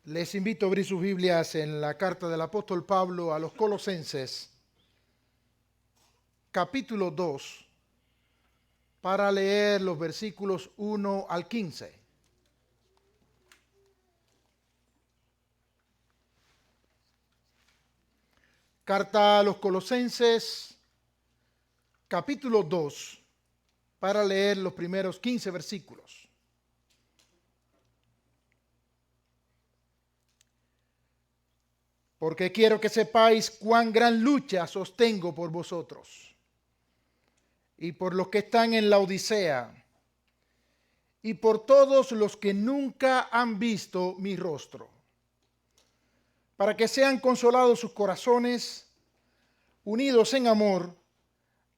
Les invito a abrir sus Biblias en la carta del apóstol Pablo a los Colosenses, capítulo 2, para leer los versículos 1 al 15. Carta a los Colosenses, capítulo 2, para leer los primeros 15 versículos. Porque quiero que sepáis cuán gran lucha sostengo por vosotros y por los que están en la Odisea y por todos los que nunca han visto mi rostro, para que sean consolados sus corazones, unidos en amor,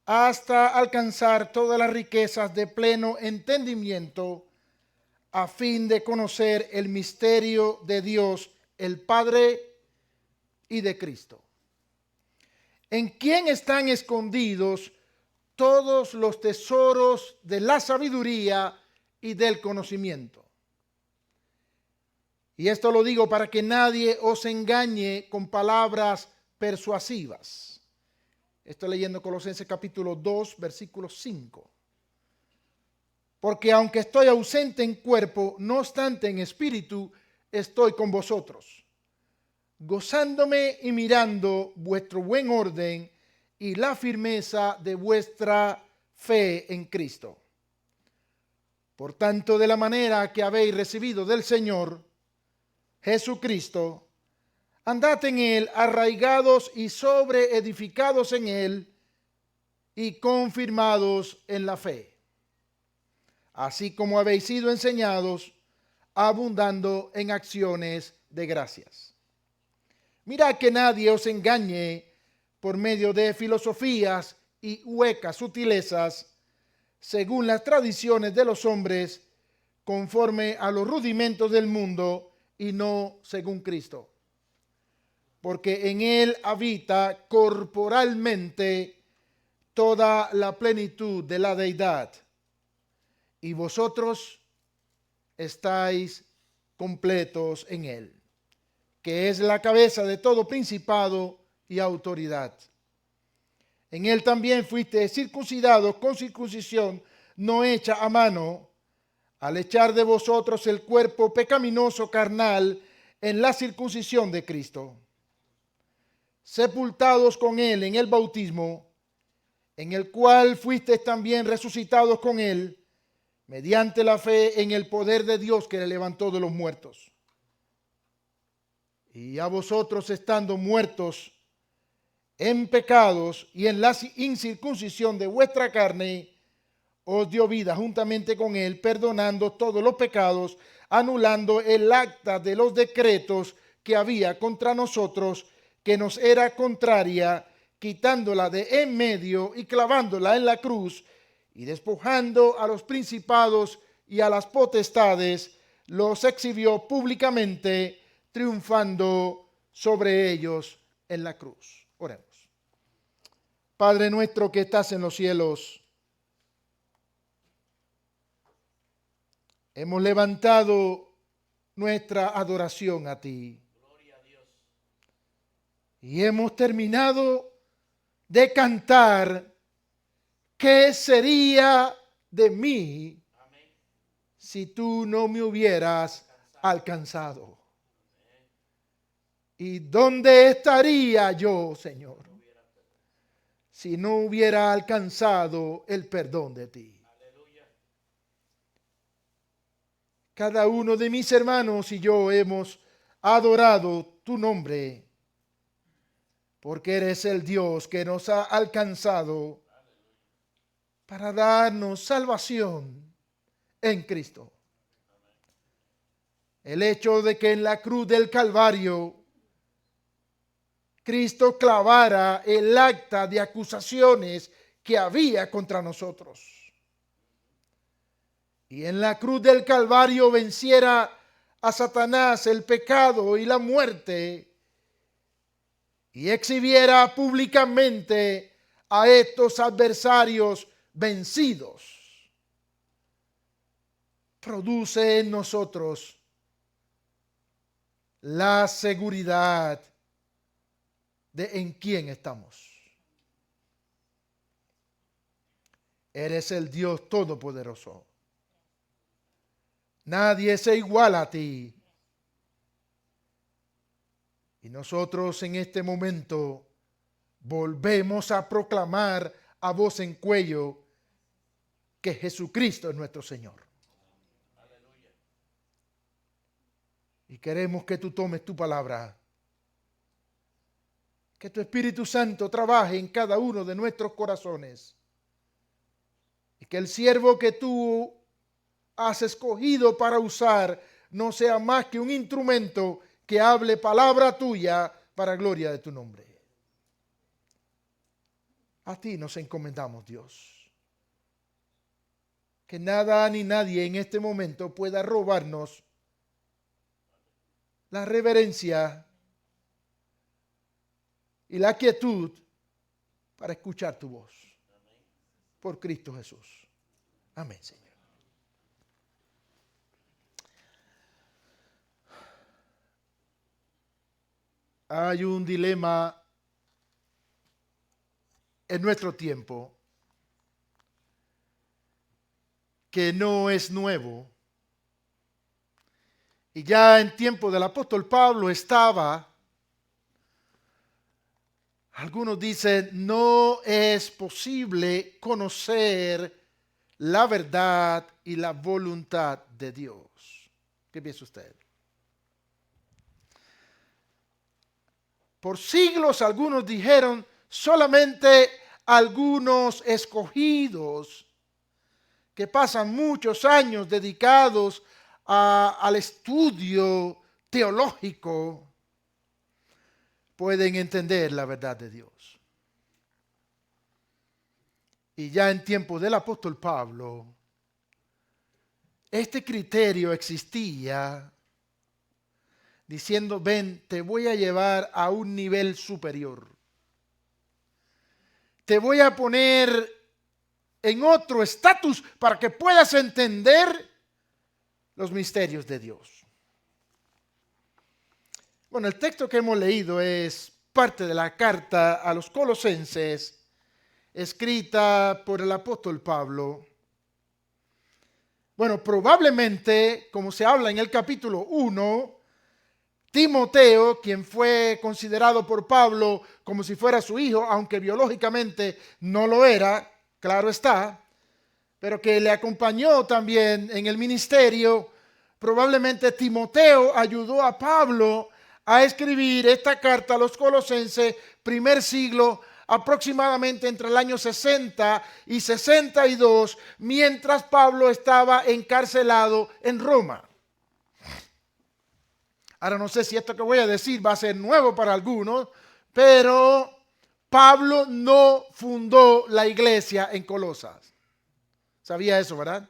hasta alcanzar todas las riquezas de pleno entendimiento, a fin de conocer el misterio de Dios, el Padre, y de Cristo, en quien están escondidos todos los tesoros de la sabiduría y del conocimiento. Y esto lo digo para que nadie os engañe con palabras persuasivas. Estoy leyendo Colosenses capítulo 2, versículo 5. Porque aunque estoy ausente en cuerpo, no obstante en espíritu estoy con vosotros, gozándome y mirando vuestro buen orden y la firmeza de vuestra fe en Cristo. Por tanto, de la manera que habéis recibido del Señor Jesucristo, andad en él, arraigados y sobreedificados en él y confirmados en la fe, así como habéis sido enseñados, abundando en acciones de gracias. Mirad que nadie os engañe por medio de filosofías y huecas sutilezas, según las tradiciones de los hombres, conforme a los rudimentos del mundo y no según Cristo. Porque en él habita corporalmente toda la plenitud de la deidad, y vosotros estáis completos en él, que es la cabeza de todo principado y autoridad. En él también fuiste circuncidados con circuncisión no hecha a mano, al echar de vosotros el cuerpo pecaminoso carnal en la circuncisión de Cristo, sepultados con él en el bautismo, en el cual fuisteis también resucitados con él, mediante la fe en el poder de Dios que le levantó de los muertos. Y a vosotros, estando muertos en pecados y en la incircuncisión de vuestra carne, os dio vida juntamente con él, perdonando todos los pecados, anulando el acta de los decretos que había contra nosotros, que nos era contraria, quitándola de en medio y clavándola en la cruz, y despojando a los principados y a las potestades, los exhibió públicamente, triunfando sobre ellos en la cruz. Oremos. Padre nuestro que estás en los cielos, hemos levantado nuestra adoración a ti. Gloria a Dios. Y hemos terminado de cantar ¿qué sería de mí Amén. si tú no me hubieras alcanzado? ¿Y dónde estaría yo, Señor, si no hubiera alcanzado el perdón de ti? Aleluya. Cada uno de mis hermanos y yo hemos adorado tu nombre, porque eres el Dios que nos ha alcanzado para darnos salvación en Cristo. El hecho de que en la cruz del Calvario Cristo clavara el acta de acusaciones que había contra nosotros, y en la cruz del Calvario venciera a Satanás, el pecado y la muerte, y exhibiera públicamente a estos adversarios vencidos, produce en nosotros la seguridad de en quién estamos. Eres el Dios Todopoderoso. Nadie se iguala a ti. Y nosotros en este momento volvemos a proclamar a voz en cuello que Jesucristo es nuestro Señor. Aleluya. Y queremos que tú tomes tu palabra. Que tu Espíritu Santo trabaje en cada uno de nuestros corazones. Y que el siervo que tú has escogido para usar no sea más que un instrumento que hable palabra tuya para gloria de tu nombre. A ti nos encomendamos, Dios. Que nada ni nadie en este momento pueda robarnos la reverencia y la quietud para escuchar tu voz. Por Cristo Jesús. Amén, Señor. Hay un dilema en nuestro tiempo que no es nuevo. Y ya en tiempo del apóstol Pablo estaba. Algunos dicen, no es posible conocer la verdad y la voluntad de Dios. ¿Qué piensa usted? Por siglos algunos dijeron, solamente algunos escogidos que pasan muchos años dedicados al estudio teológico pueden entender la verdad de Dios. Y ya en tiempo del apóstol Pablo, este criterio existía diciendo, ven, te voy a llevar a un nivel superior. Te voy a poner en otro estatus para que puedas entender los misterios de Dios. Bueno, el texto que hemos leído es parte de la carta a los Colosenses, escrita por el apóstol Pablo. Bueno, probablemente, como se habla en el capítulo 1, Timoteo, quien fue considerado por Pablo como si fuera su hijo, aunque biológicamente no lo era, claro está, pero que le acompañó también en el ministerio, probablemente Timoteo ayudó a Pablo a escribir esta carta a los Colosenses, primer siglo, aproximadamente entre el año 60 y 62, mientras Pablo estaba encarcelado en Roma. Ahora no sé si esto que voy a decir va a ser nuevo para algunos, pero Pablo no fundó la iglesia en Colosas. ¿Sabía eso, verdad?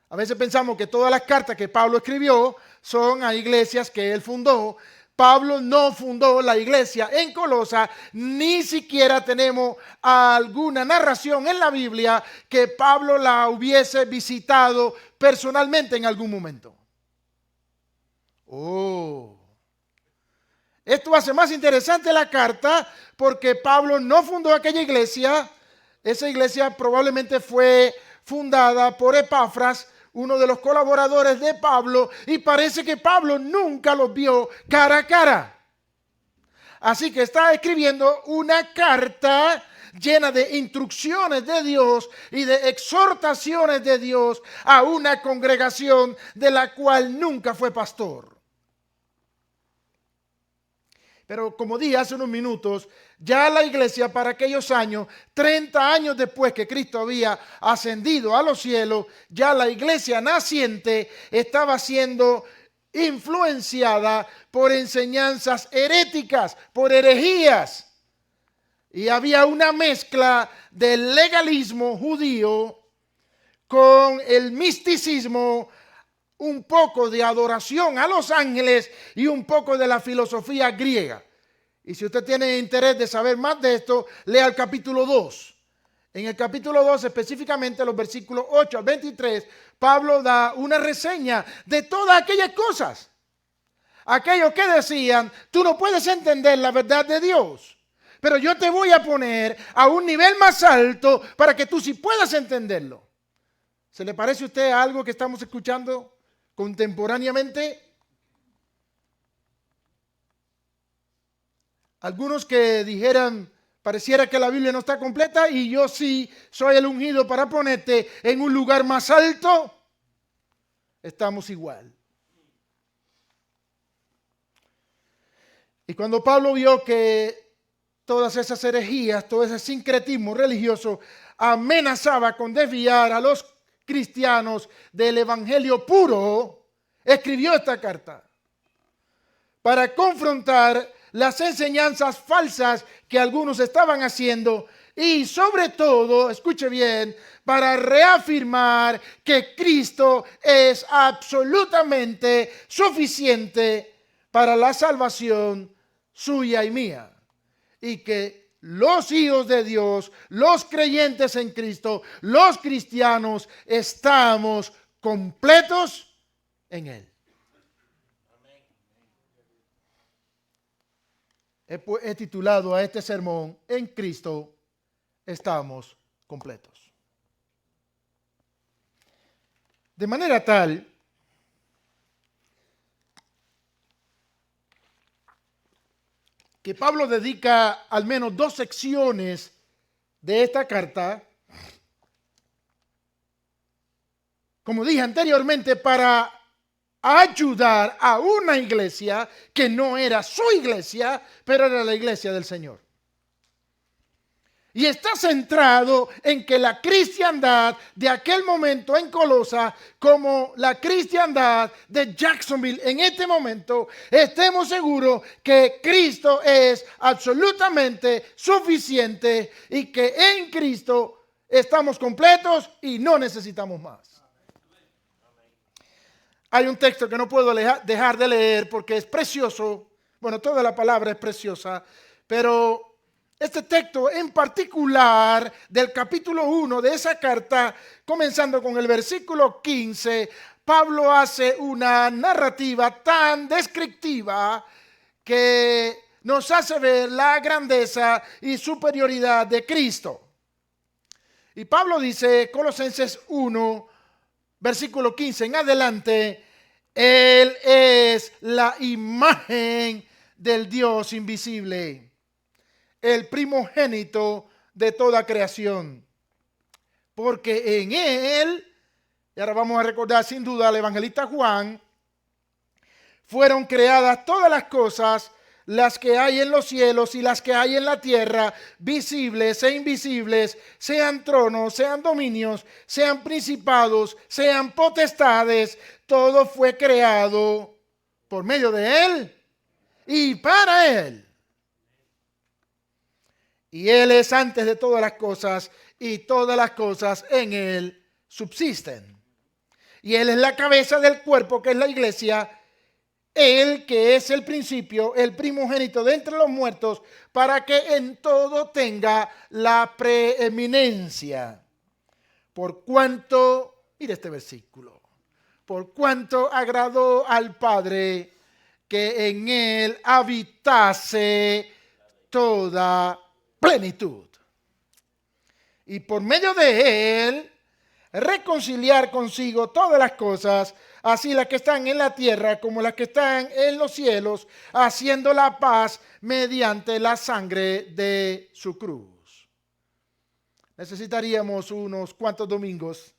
A veces pensamos que todas las cartas que Pablo escribió son a iglesias que él fundó. Pablo no fundó la iglesia en Colosas, ni siquiera tenemos alguna narración en la Biblia que Pablo la hubiese visitado personalmente en algún momento. Oh, esto hace más interesante la carta porque Pablo no fundó aquella iglesia. Esa iglesia probablemente fue fundada por Epafras, uno de los colaboradores de Pablo, y parece que Pablo nunca los vio cara a cara. Así que está escribiendo una carta llena de instrucciones de Dios y de exhortaciones de Dios a una congregación de la cual nunca fue pastor. Pero como dije hace unos minutos, ya la iglesia para aquellos años, 30 años después que Cristo había ascendido a los cielos, ya la iglesia naciente estaba siendo influenciada por enseñanzas heréticas, por herejías. Y había una mezcla del legalismo judío con el misticismo, un poco de adoración a los ángeles y un poco de la filosofía griega. Y si usted tiene interés de saber más de esto, lea el capítulo 2. En el capítulo 2, específicamente los versículos 8 al 23, Pablo da una reseña de todas aquellas cosas. aquellos que decían, tú no puedes entender la verdad de Dios, pero yo te voy a poner a un nivel más alto para que tú sí puedas entenderlo. ¿Se le parece a usted a algo que estamos escuchando contemporáneamente? Algunos que dijeran, pareciera que la Biblia no está completa y yo sí soy el ungido para ponerte en un lugar más alto. Estamos igual. Y cuando Pablo vio que todas esas herejías, todo ese sincretismo religioso amenazaba con desviar a los cristianos del evangelio puro, escribió esta carta para confrontar las enseñanzas falsas que algunos estaban haciendo y sobre todo, escuche bien, para reafirmar que Cristo es absolutamente suficiente para la salvación suya y mía. Y que los hijos de Dios, los creyentes en Cristo, los cristianos, estamos completos en Él. He titulado a este sermón, En Cristo estamos completos. De manera tal que Pablo dedica al menos 2 secciones de esta carta, como dije anteriormente, para ayudar a una iglesia que no era su iglesia, pero era la iglesia del Señor. Y está centrado en que la cristiandad de aquel momento en Colosa, como la cristiandad de Jacksonville en este momento, estemos seguros que Cristo es absolutamente suficiente y que en Cristo estamos completos y no necesitamos más. Hay un texto que no puedo dejar de leer porque es precioso. Bueno, toda la palabra es preciosa, pero este texto en particular del capítulo 1 de esa carta, comenzando con el versículo 15, Pablo hace una narrativa tan descriptiva que nos hace ver la grandeza y superioridad de Cristo. Y Pablo dice, Colosenses 1, versículo 15 en adelante, Él es la imagen del Dios invisible, el primogénito de toda creación. Porque en Él, y ahora vamos a recordar sin duda al evangelista Juan, fueron creadas todas las cosas, las que hay en los cielos y las que hay en la tierra, visibles e invisibles, sean tronos, sean dominios, sean principados, sean potestades, todo fue creado por medio de Él y para Él. Y Él es antes de todas las cosas y todas las cosas en Él subsisten. Y Él es la cabeza del cuerpo que es la iglesia, Él que es el principio, el primogénito de entre los muertos, para que en todo tenga la preeminencia. Por cuanto, mire este versículo, por cuanto agradó al Padre que en Él habitase toda plenitud. Y por medio de Él reconciliar consigo todas las cosas, así las que están en la tierra como las que están en los cielos, haciendo la paz mediante la sangre de su cruz. Necesitaríamos unos cuantos domingos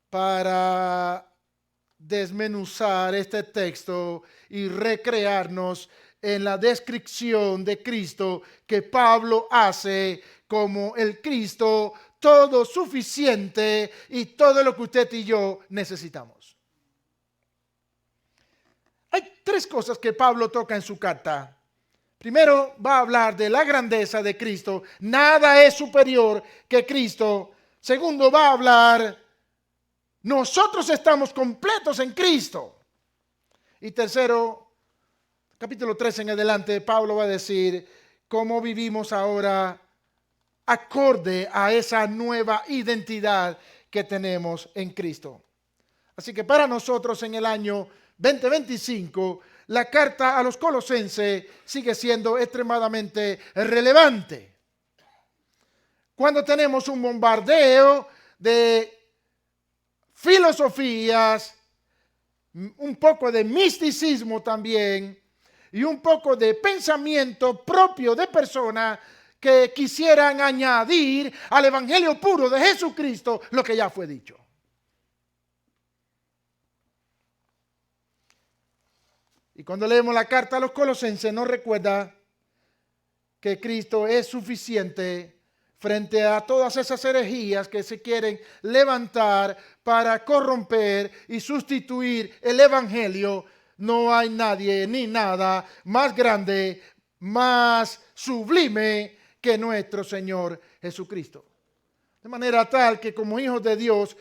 para desmenuzar este texto y recrearnos en la descripción de Cristo que Pablo hace como el Cristo todo suficiente y todo lo que usted y yo necesitamos. Hay 3 cosas que Pablo toca en su carta. Primero va a hablar de la grandeza de Cristo. Nada es superior que Cristo. Segundo va a hablar, nosotros estamos completos en Cristo. Y tercero, capítulo 13 en adelante, Pablo va a decir cómo vivimos ahora acorde a esa nueva identidad que tenemos en Cristo. Así que para nosotros en el año 2025, la carta a los Colosenses sigue siendo extremadamente relevante. Cuando tenemos un bombardeo de filosofías, un poco de misticismo también, y un poco de pensamiento propio de personas que quisieran añadir al evangelio puro de Jesucristo lo que ya fue dicho. Y cuando leemos la carta a los Colosenses nos recuerda que Cristo es suficiente frente a todas esas herejías que se quieren levantar para corromper y sustituir el evangelio. No hay nadie ni nada más grande, más sublime que nuestro Señor Jesucristo. De manera tal que como hijos de Dios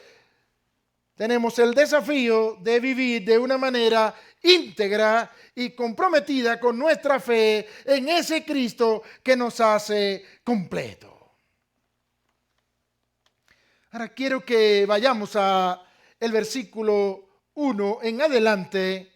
tenemos el desafío de vivir de una manera íntegra y comprometida con nuestra fe en ese Cristo que nos hace completo. Ahora quiero que vayamos a el versículo 1 en adelante.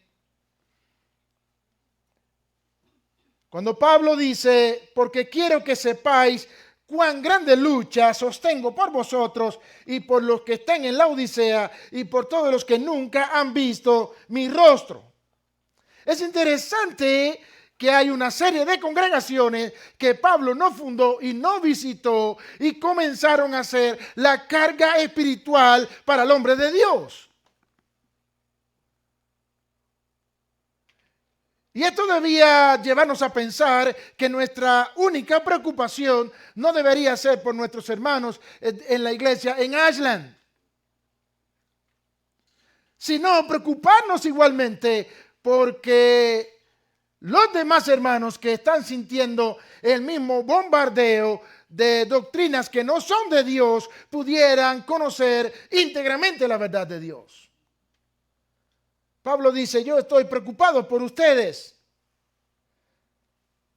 Cuando Pablo dice, porque quiero que sepáis cuán grande lucha sostengo por vosotros y por los que están en la Odisea y por todos los que nunca han visto mi rostro. Es interesante que hay una serie de congregaciones que Pablo no fundó y no visitó y comenzaron a hacer la carga espiritual para el hombre de Dios. Y esto debía llevarnos a pensar que nuestra única preocupación no debería ser por nuestros hermanos en la iglesia en Ashland, sino preocuparnos igualmente porque los demás hermanos que están sintiendo el mismo bombardeo de doctrinas que no son de Dios pudieran conocer íntegramente la verdad de Dios. Pablo dice, yo estoy preocupado por ustedes,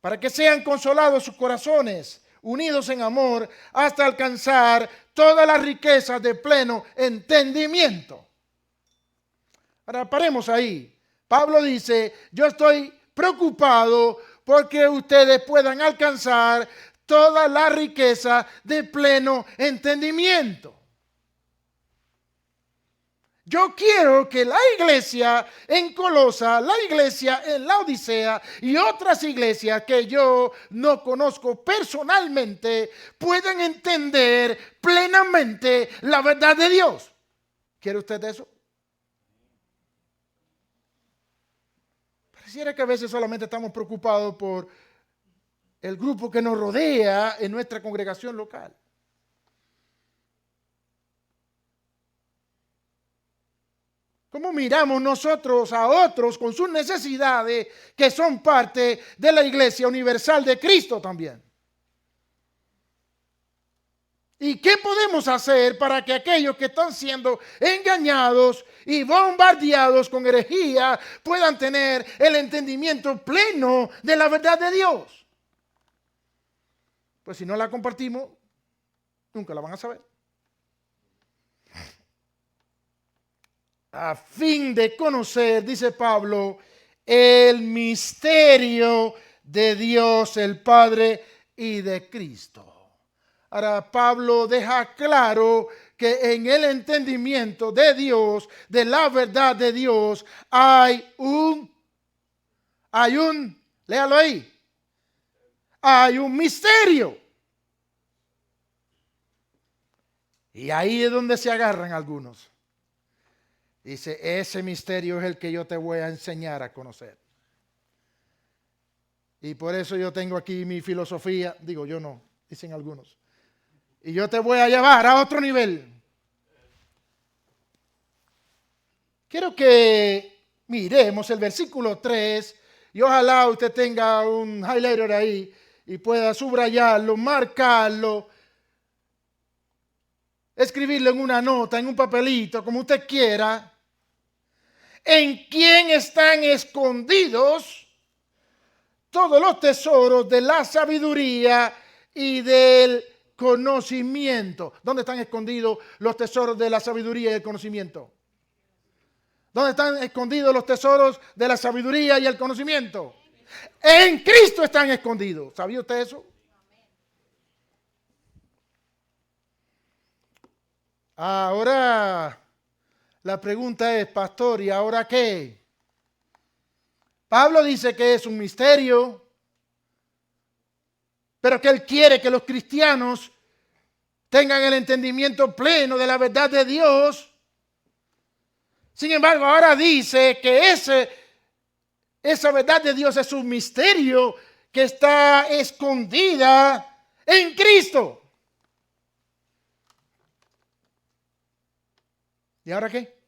para que sean consolados sus corazones, unidos en amor, hasta alcanzar todas las riquezas de pleno entendimiento. Ahora paremos ahí. Pablo dice, yo estoy preocupado porque ustedes puedan alcanzar toda la riqueza de pleno entendimiento. Yo quiero que la iglesia en Colosa, la iglesia en la Odisea y otras iglesias que yo no conozco personalmente puedan entender plenamente la verdad de Dios. ¿Quiere usted eso? Pareciera que a veces solamente estamos preocupados por el grupo que nos rodea en nuestra congregación local. ¿Cómo miramos nosotros a otros con sus necesidades que son parte de la iglesia universal de Cristo también? ¿Y qué podemos hacer para que aquellos que están siendo engañados y bombardeados con herejía puedan tener el entendimiento pleno de la verdad de Dios? Pues si no la compartimos, nunca la van a saber. A fin de conocer, dice Pablo, el misterio de Dios el Padre y de Cristo. Ahora Pablo deja claro que en el entendimiento de Dios, de la verdad de Dios, hay un, léalo ahí, hay un misterio. Y ahí es donde se agarran algunos. Dice, ese misterio es el que yo te voy a enseñar a conocer. Y por eso yo tengo aquí mi filosofía. Digo, yo no, dicen algunos. Y yo te voy a llevar a otro nivel. Quiero que miremos el versículo 3. Y ojalá usted tenga un highlighter ahí y pueda subrayarlo, marcarlo, escribirlo en una nota, en un papelito, como usted quiera. En quién están escondidos todos los tesoros de la sabiduría y del conocimiento. ¿Dónde están escondidos los tesoros de la sabiduría y del conocimiento? ¿Dónde están escondidos los tesoros de la sabiduría y el conocimiento? En Cristo están escondidos. ¿Sabía usted eso? Ahora la pregunta es, pastor, ¿y ahora qué? Pablo dice que es un misterio, pero que él quiere que los cristianos tengan el entendimiento pleno de la verdad de Dios. Sin embargo, ahora dice que esa verdad de Dios es un misterio que está escondida en Cristo. ¿Y ahora qué?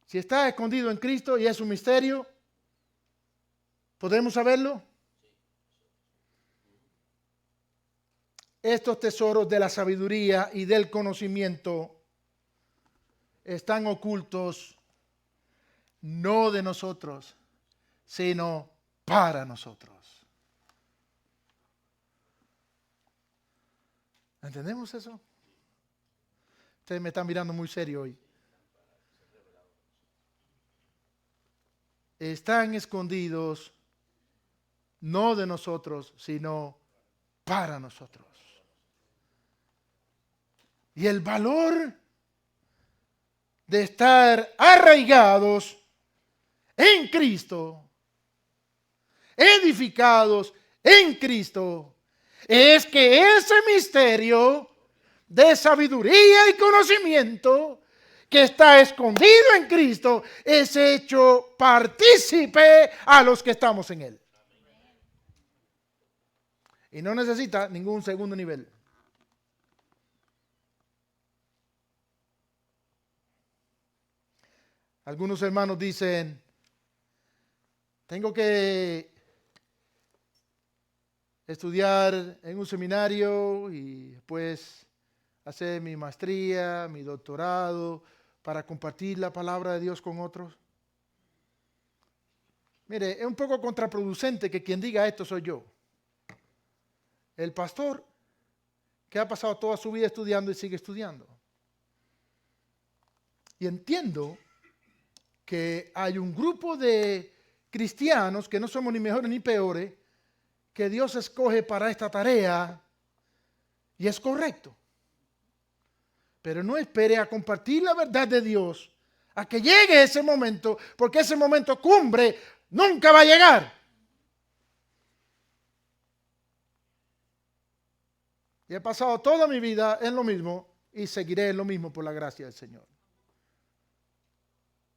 Si está escondido en Cristo y es un misterio, ¿podemos saberlo? Estos tesoros de la sabiduría y del conocimiento están ocultos no de nosotros, sino para nosotros. ¿Entendemos eso? Ustedes me están mirando muy serio hoy. Están escondidos no de nosotros, sino para nosotros. Y el valor de estar arraigados en Cristo, edificados en Cristo, es que ese misterio de sabiduría y conocimiento que está escondido en Cristo es hecho partícipe a los que estamos en Él. Y no necesita ningún segundo nivel. Algunos hermanos dicen, tengo que estudiar en un seminario y después hacer mi maestría, mi doctorado, para compartir la palabra de Dios con otros. Mire, es un poco contraproducente que quien diga esto soy yo. El pastor que ha pasado toda su vida estudiando y sigue estudiando. Y entiendo que hay un grupo de cristianos que no somos ni mejores ni peores, que Dios escoge para esta tarea y es correcto. Pero no espere a compartir la verdad de Dios a que llegue ese momento, porque ese momento cumbre nunca va a llegar. Y he pasado toda mi vida en lo mismo y seguiré en lo mismo por la gracia del Señor.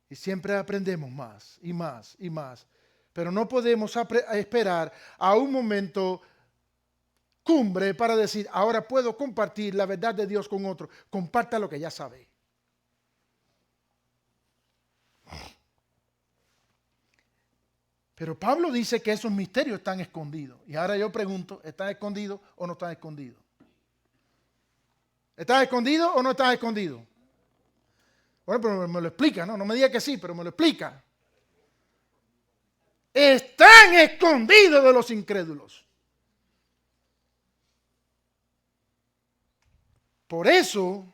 Y siempre aprendemos más y más y más. Pero no podemos esperar a un momento cumbre para decir, ahora puedo compartir la verdad de Dios con otro. Comparta lo que ya sabe. Pero Pablo dice que esos misterios están escondidos. Y ahora yo pregunto, ¿están escondidos o no están escondidos? ¿Están escondidos o no están escondidos? Bueno, pero me lo explica, ¿no? No me diga que sí, pero me lo explica. Están escondidos de los incrédulos. Por eso,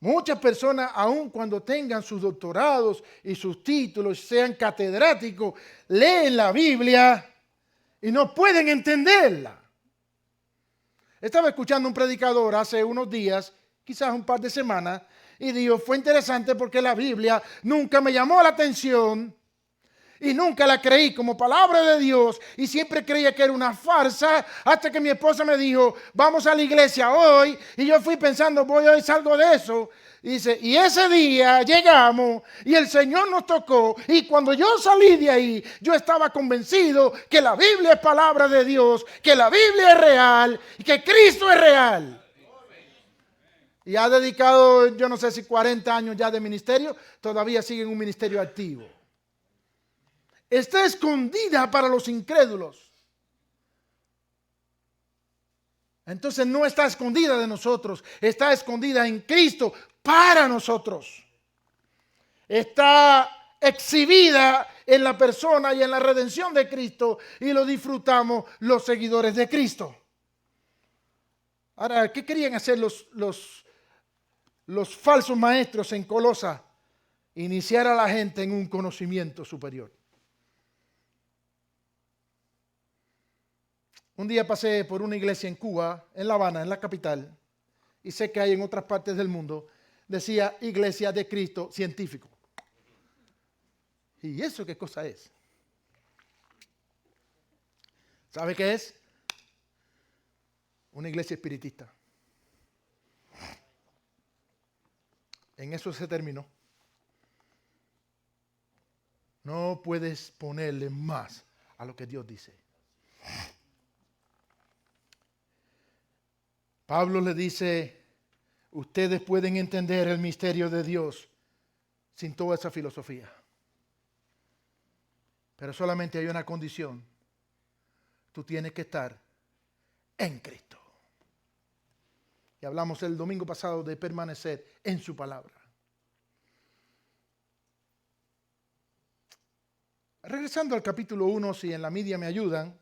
muchas personas, aun cuando tengan sus doctorados y sus títulos, sean catedráticos, leen la Biblia y no pueden entenderla. Estaba escuchando un predicador hace unos días, quizás un par de semanas, y dijo, fue interesante porque la Biblia nunca me llamó la atención y nunca la creí como palabra de Dios y siempre creía que era una farsa hasta que mi esposa me dijo, vamos a la iglesia hoy, y yo fui pensando, voy hoy salgo de eso. Y dice, y ese día llegamos y el Señor nos tocó y cuando yo salí de ahí, yo estaba convencido que la Biblia es palabra de Dios, que la Biblia es real y que Cristo es real. Y ha dedicado, yo no sé si 40 años ya de ministerio, todavía sigue en un ministerio activo. Está escondida para los incrédulos. Entonces no está escondida de nosotros, está escondida en Cristo para nosotros. Está exhibida en la persona y en la redención de Cristo y lo disfrutamos los seguidores de Cristo. Ahora, ¿qué querían hacer los falsos maestros en Colosa? Iniciar a la gente en un conocimiento superior. Un día pasé por una iglesia en Cuba, en La Habana, en la capital, y sé que hay en otras partes del mundo, decía Iglesia de Cristo Científico. ¿Y eso qué cosa es? ¿Sabe qué es? Una iglesia espiritista. En eso se terminó. No puedes ponerle más a lo que Dios dice. Pablo le dice, ustedes pueden entender el misterio de Dios sin toda esa filosofía. Pero solamente hay una condición. Tú tienes que estar en Cristo. Y hablamos el domingo pasado de permanecer en su palabra. Regresando al capítulo 1, si en la media me ayudan,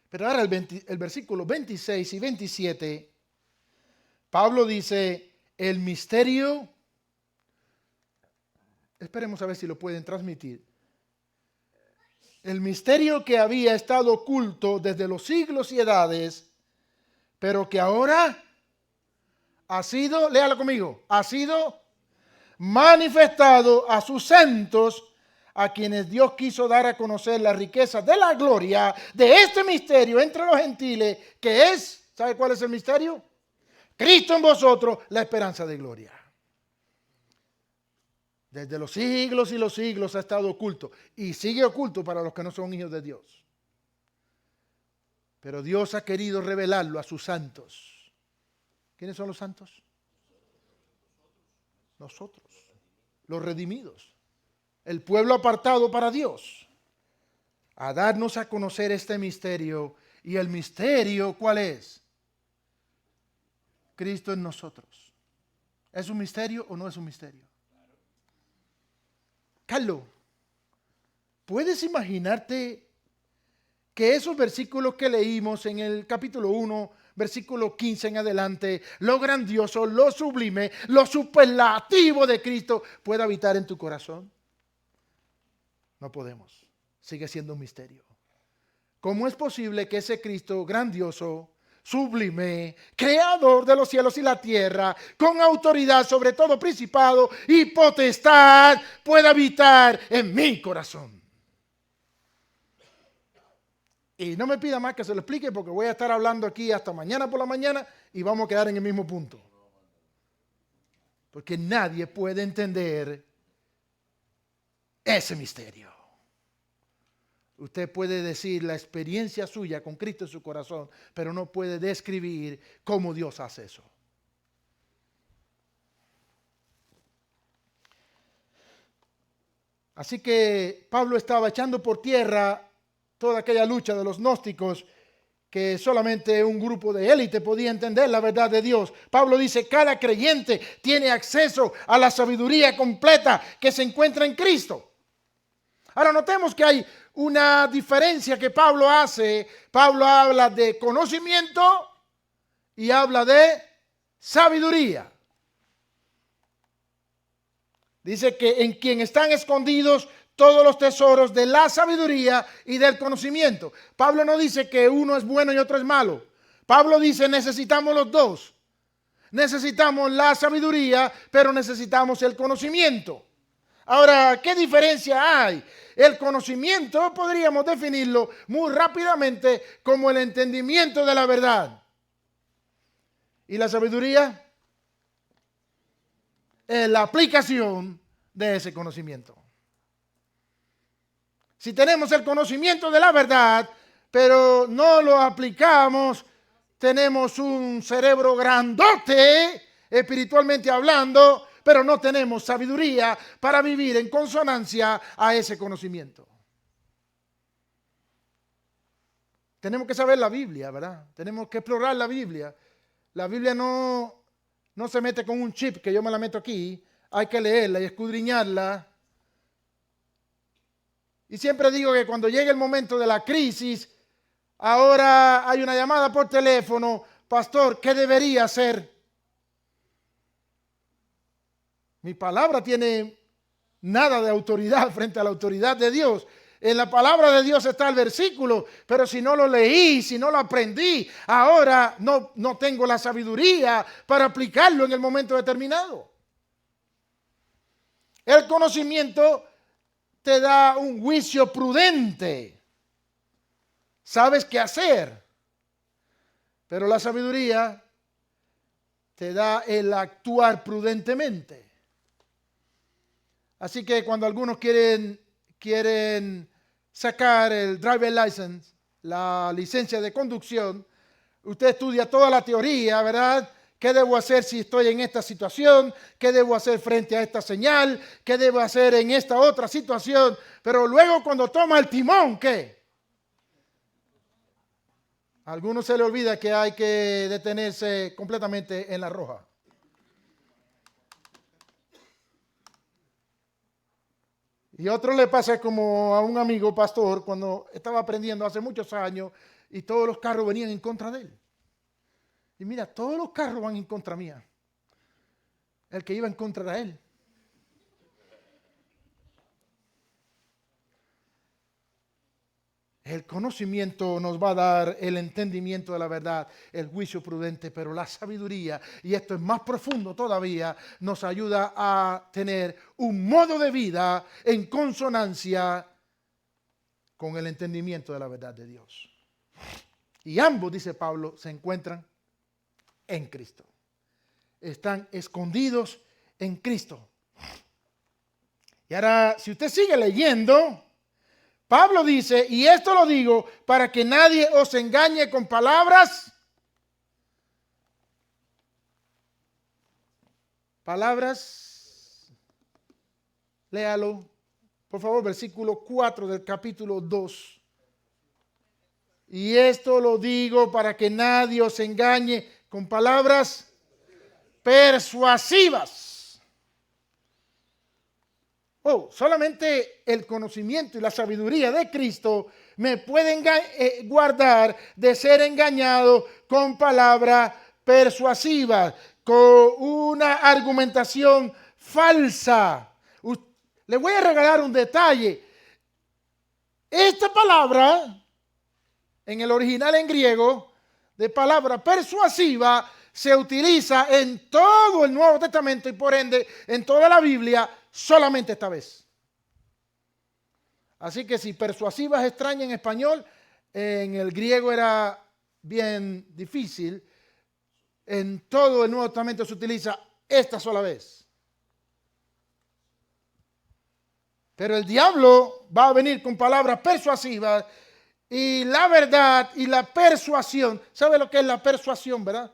pero ahora el versículo 26 y 27, Pablo dice, el misterio, esperemos a ver si lo pueden transmitir, el misterio que había estado oculto desde los siglos y edades, pero que ahora ha sido, léalo conmigo, ha sido manifestado a sus santos, a quienes Dios quiso dar a conocer las riquezas de la gloria de este misterio entre los gentiles, que es, ¿sabe cuál es el misterio? Cristo en vosotros, la esperanza de gloria. Desde los siglos y los siglos ha estado oculto y sigue oculto para los que no son hijos de Dios. Pero Dios ha querido revelarlo a sus santos. ¿Quiénes son los santos? Nosotros, los redimidos. El pueblo apartado para Dios, a darnos a conocer este misterio. ¿Y el misterio cuál es? Cristo en nosotros. ¿Es un misterio o no es un misterio? Carlos, ¿puedes imaginarte que esos versículos que leímos en el capítulo 1, versículo 15 en adelante, lo grandioso, lo sublime, lo superlativo de Cristo pueda habitar en tu corazón? No podemos. Sigue siendo un misterio. ¿Cómo es posible que ese Cristo grandioso, sublime, creador de los cielos y la tierra, con autoridad sobre todo principado y potestad, pueda habitar en mi corazón? Y no me pida más que se lo explique, porque voy a estar hablando aquí hasta mañana por la mañana y vamos a quedar en el mismo punto. Porque nadie puede entender ese misterio. Usted puede decir la experiencia suya con Cristo en su corazón, pero no puede describir cómo Dios hace eso. Así que Pablo estaba echando por tierra toda aquella lucha de los gnósticos, que solamente un grupo de élite podía entender la verdad de Dios. Pablo dice, cada creyente tiene acceso a la sabiduría completa que se encuentra en Cristo. Ahora notemos que hay una diferencia que Pablo hace. Pablo habla de conocimiento y habla de sabiduría. Dice que en quien están escondidos todos los tesoros de la sabiduría y del conocimiento. Pablo no dice que uno es bueno y otro es malo. Pablo dice necesitamos los dos. Necesitamos la sabiduría, pero necesitamos el conocimiento. Ahora, ¿qué diferencia hay? El conocimiento podríamos definirlo muy rápidamente como el entendimiento de la verdad. ¿Y la sabiduría? Es la aplicación de ese conocimiento. Si tenemos el conocimiento de la verdad, pero no lo aplicamos, tenemos un cerebro grandote, espiritualmente hablando, pero no tenemos sabiduría para vivir en consonancia a ese conocimiento. Tenemos que saber la Biblia, ¿verdad? Tenemos que explorar la Biblia. La Biblia no se mete con un chip que yo me la meto aquí. Hay que leerla y escudriñarla. Y siempre digo que cuando llegue el momento de la crisis, ahora hay una llamada por teléfono pastor, ¿qué debería hacer? Mi palabra tiene nada de autoridad frente a la autoridad de Dios. En la palabra de Dios está el versículo, pero si no lo leí, si no lo aprendí, ahora no tengo la sabiduría para aplicarlo en el momento determinado. El conocimiento te da un juicio prudente. Sabes qué hacer, pero la sabiduría te da el actuar prudentemente. Así que cuando algunos quieren sacar el driver license, la licencia de conducción, usted estudia toda la teoría, ¿verdad? ¿Qué debo hacer si estoy en esta situación? ¿Qué debo hacer frente a esta señal? ¿Qué debo hacer en esta otra situación? Pero luego cuando toma el timón, ¿qué? A algunos se le olvida que hay que detenerse completamente en la roja. Y a otro le pasa como a un amigo pastor cuando estaba aprendiendo hace muchos años y todos los carros venían en contra de él. Y mira, todos los carros van en contra mía. El que iba en contra era él. El conocimiento nos va a dar el entendimiento de la verdad, el juicio prudente, pero la sabiduría, y esto es más profundo todavía, nos ayuda a tener un modo de vida en consonancia con el entendimiento de la verdad de Dios. Y ambos, dice Pablo, se encuentran en Cristo. Están escondidos en Cristo. Y ahora, si usted sigue leyendo, Pablo dice, y esto lo digo para que nadie os engañe con palabras. Léalo, por favor, versículo 4 del capítulo 2. Y esto lo digo para que nadie os engañe con palabras persuasivas. Solamente el conocimiento y la sabiduría de Cristo me pueden guardar de ser engañado con palabras persuasivas, con una argumentación falsa. Le voy a regalar un detalle. Esta palabra, en el original en griego, de palabra persuasiva, se utiliza en todo el Nuevo Testamento y por ende en toda la Biblia, solamente esta vez. Así que si persuasiva es extraña en español, en el griego era bien difícil. En todo el Nuevo Testamento se utiliza esta sola vez. Pero el diablo va a venir con palabras persuasivas y la verdad y la persuasión. ¿Sabe lo que es la persuasión, verdad?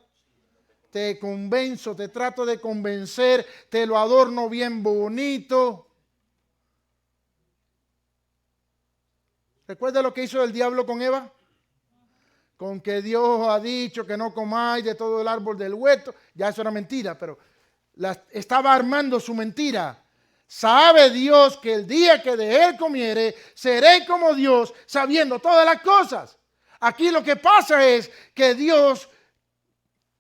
Te convenzo, te trato de convencer, te lo adorno bien bonito. ¿Recuerda lo que hizo el diablo con Eva? Con que Dios ha dicho que no comáis de todo el árbol del huerto. Ya eso era mentira, pero estaba armando su mentira. Sabe Dios que el día que de él comiere, seré como Dios, sabiendo todas las cosas. Aquí lo que pasa es que Dios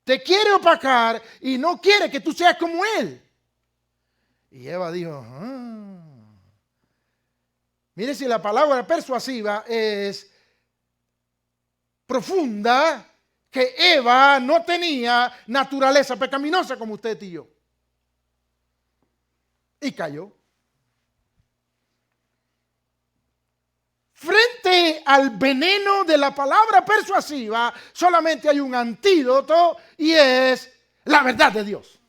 te quiere opacar y no quiere que tú seas como él. Y Eva dijo, mire, si la palabra persuasiva es profunda, que Eva no tenía naturaleza pecaminosa como usted y yo. Y cayó. Frente al veneno de la palabra persuasiva, solamente hay un antídoto y es la verdad de Dios.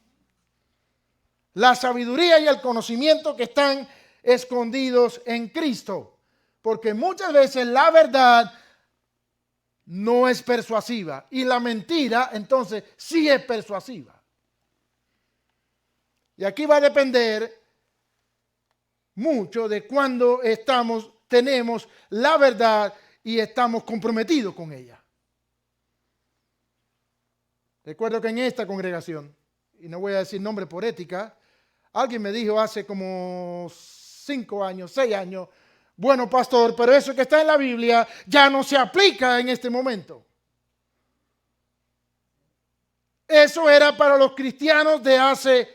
La sabiduría y el conocimiento que están escondidos en Cristo. Porque muchas veces la verdad no es persuasiva y la mentira entonces sí es persuasiva. Y aquí va a depender mucho de cuando tenemos la verdad y estamos comprometidos con ella. Recuerdo que en esta congregación, y no voy a decir nombre por ética, alguien me dijo hace como 5 años, 6 años, bueno, pastor, pero eso que está en la Biblia ya no se aplica en este momento. Eso era para los cristianos de hace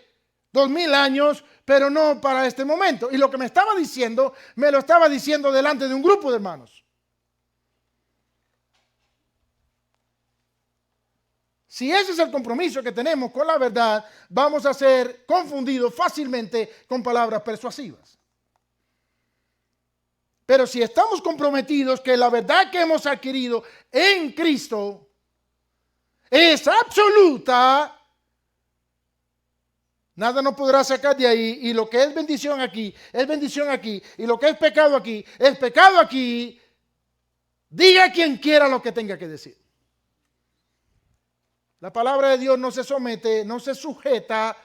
2000 años, pero no para este momento. Y lo que me estaba diciendo, me lo estaba diciendo delante de un grupo de hermanos. Si ese es el compromiso que tenemos con la verdad, vamos a ser confundidos fácilmente con palabras persuasivas. Pero si estamos comprometidos que la verdad que hemos adquirido en Cristo es absoluta, nada nos podrá sacar de ahí, y lo que es bendición aquí, es bendición aquí, y lo que es pecado aquí, es pecado aquí. Diga quien quiera lo que tenga que decir. La palabra de Dios no se somete, no se sujeta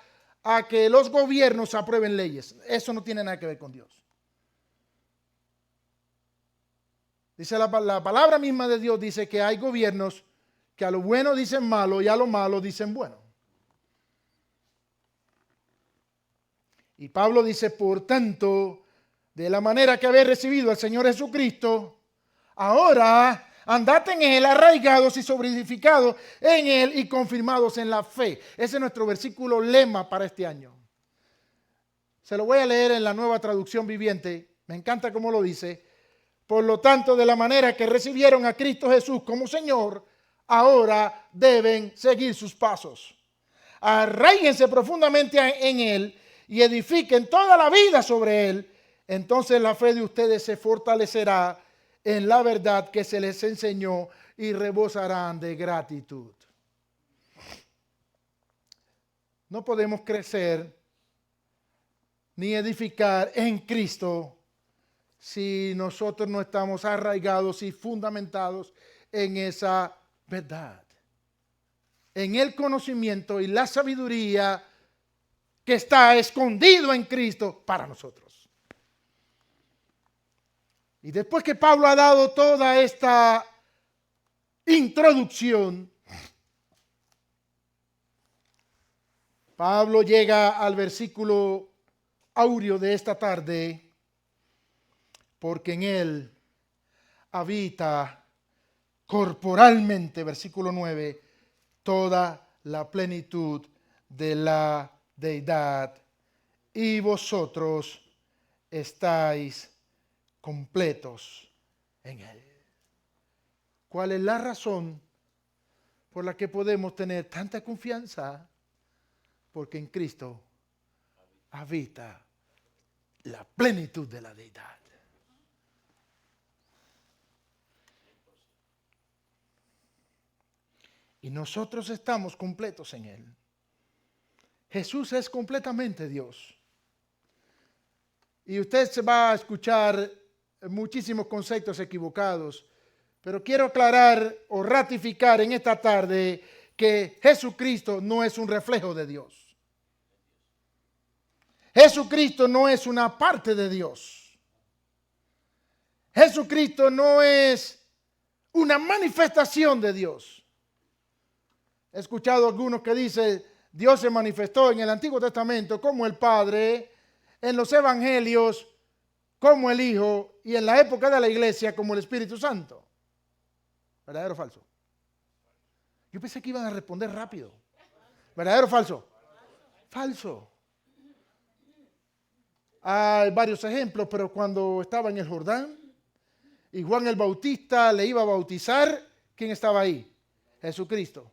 a que los gobiernos aprueben leyes. Eso no tiene nada que ver con Dios. Dice la palabra misma de Dios, dice que hay gobiernos que a lo bueno dicen malo y a lo malo dicen bueno. Y Pablo dice, por tanto, de la manera que habéis recibido al Señor Jesucristo, ahora andad en Él, arraigados y solidificados en Él y confirmados en la fe. Ese es nuestro versículo lema para este año. Se lo voy a leer en la Nueva Traducción Viviente. Me encanta cómo lo dice. Por lo tanto, de la manera que recibieron a Cristo Jesús como Señor, ahora deben seguir sus pasos. Arraíguense profundamente en Él y edifiquen toda la vida sobre Él. Entonces la fe de ustedes se fortalecerá en la verdad que se les enseñó y rebosarán de gratitud. No podemos crecer ni edificar en Cristo si nosotros no estamos arraigados y fundamentados en esa verdad, en el conocimiento y la sabiduría que está escondido en Cristo para nosotros. Y después que Pablo ha dado toda esta introducción, Pablo llega al versículo áureo de esta tarde, porque en él habita corporalmente, versículo 9, toda la plenitud de la deidad, y vosotros estáis completos en él. ¿Cuál es la razón por la que podemos tener tanta confianza? Porque en Cristo habita la plenitud de la deidad. Y nosotros estamos completos en Él. Jesús es completamente Dios. Y usted se va a escuchar muchísimos conceptos equivocados, pero quiero aclarar o ratificar en esta tarde que Jesucristo no es un reflejo de Dios. Jesucristo no es una parte de Dios. Jesucristo no es una manifestación de Dios. He escuchado a algunos que dicen, Dios se manifestó en el Antiguo Testamento como el Padre, en los Evangelios como el Hijo y en la época de la Iglesia como el Espíritu Santo. ¿Verdadero o falso? Yo pensé que iban a responder rápido. ¿Verdadero o falso? Falso. Hay varios ejemplos, pero cuando estaba en el Jordán y Juan el Bautista le iba a bautizar, ¿quién estaba ahí? Jesucristo.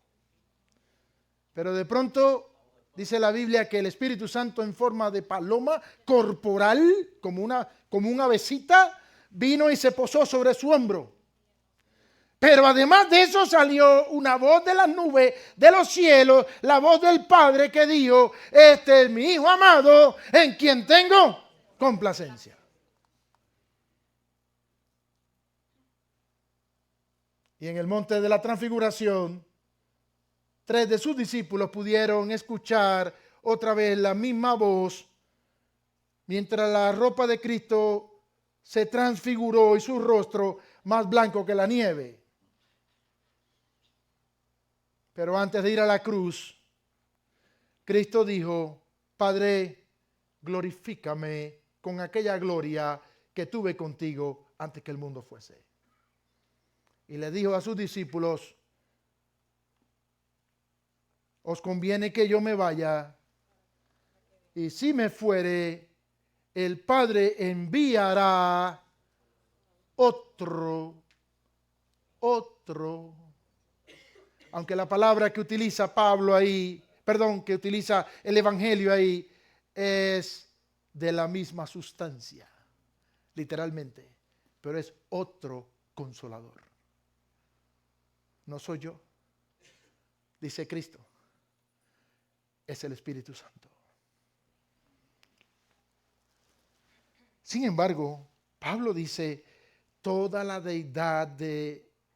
Pero de pronto dice la Biblia que el Espíritu Santo en forma de paloma corporal, como una avecita, vino y se posó sobre su hombro. Pero además de eso salió una voz de las nubes, de los cielos, la voz del Padre que dijo, este es mi Hijo amado, en quien tengo complacencia. Y en el monte de la transfiguración, 3 de sus discípulos pudieron escuchar otra vez la misma voz, mientras la ropa de Cristo se transfiguró y su rostro más blanco que la nieve. Pero antes de ir a la cruz, Cristo dijo, Padre, glorifícame con aquella gloria que tuve contigo antes que el mundo fuese. Y le dijo a sus discípulos, os conviene que yo me vaya, y si me fuere, el Padre enviará otro. Aunque la palabra que utiliza Pablo ahí, que utiliza el Evangelio ahí, es de la misma sustancia, literalmente, pero es otro consolador. No soy yo, dice Cristo, es el Espíritu Santo. Sin embargo, Pablo dice, toda la deidad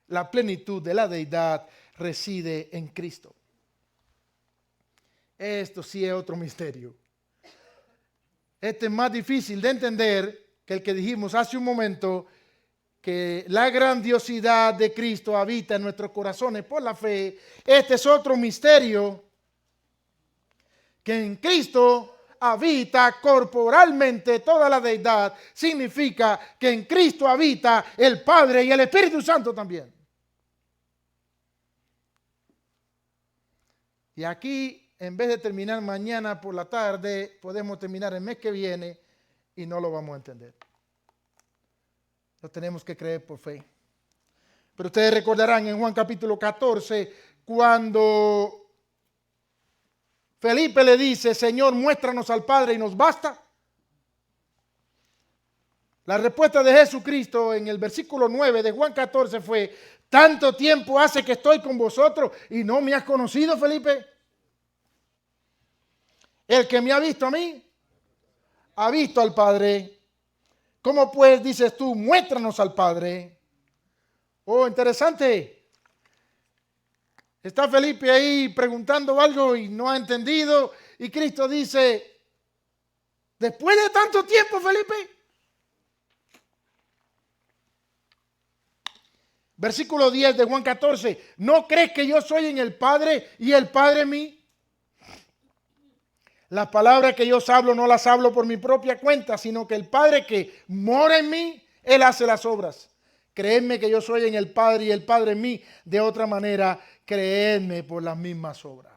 la plenitud de la deidad reside en Cristo. Esto sí es otro misterio. Este es más difícil de entender que el que dijimos hace un momento, que la grandiosidad de Cristo habita en nuestros corazones por la fe. Este es otro misterio, que en Cristo habita corporalmente toda la deidad. Significa que en Cristo habita el Padre y el Espíritu Santo también. Y aquí, en vez de terminar mañana por la tarde, podemos terminar el mes que viene y no lo vamos a entender. Lo tenemos que creer por fe. Pero ustedes recordarán en Juan capítulo 14, cuando Felipe le dice, Señor, muéstranos al Padre y nos basta. La respuesta de Jesucristo en el versículo 9 de Juan 14 fue, ¿tanto tiempo hace que estoy con vosotros y no me has conocido, Felipe? El que me ha visto a mí, ha visto al Padre. ¿Cómo pues dices tú, muéstranos al Padre? Oh, interesante. Está Felipe ahí preguntando algo y no ha entendido. Y Cristo dice, después de tanto tiempo, Felipe. Versículo 10 de Juan 14. ¿No crees que yo soy en el Padre y el Padre en mí? Las palabras que yo os hablo no las hablo por mi propia cuenta, sino que el Padre que mora en mí, Él hace las obras. Creedme que yo soy en el Padre y el Padre en mí. De otra manera, creedme por las mismas obras.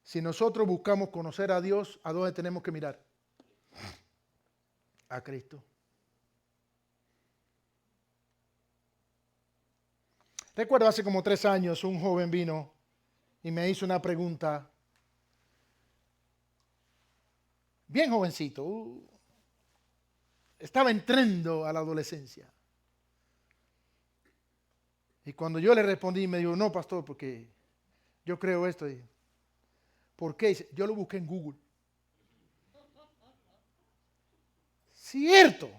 Si nosotros buscamos conocer a Dios, ¿a dónde tenemos que mirar? A Cristo. Recuerdo hace como 3 años un joven vino y me hizo una pregunta. Bien jovencito. Estaba entrando a la adolescencia. Y cuando yo le respondí, me dijo, no, pastor, porque yo creo esto. ¿Por qué? Yo lo busqué en Google. Cierto.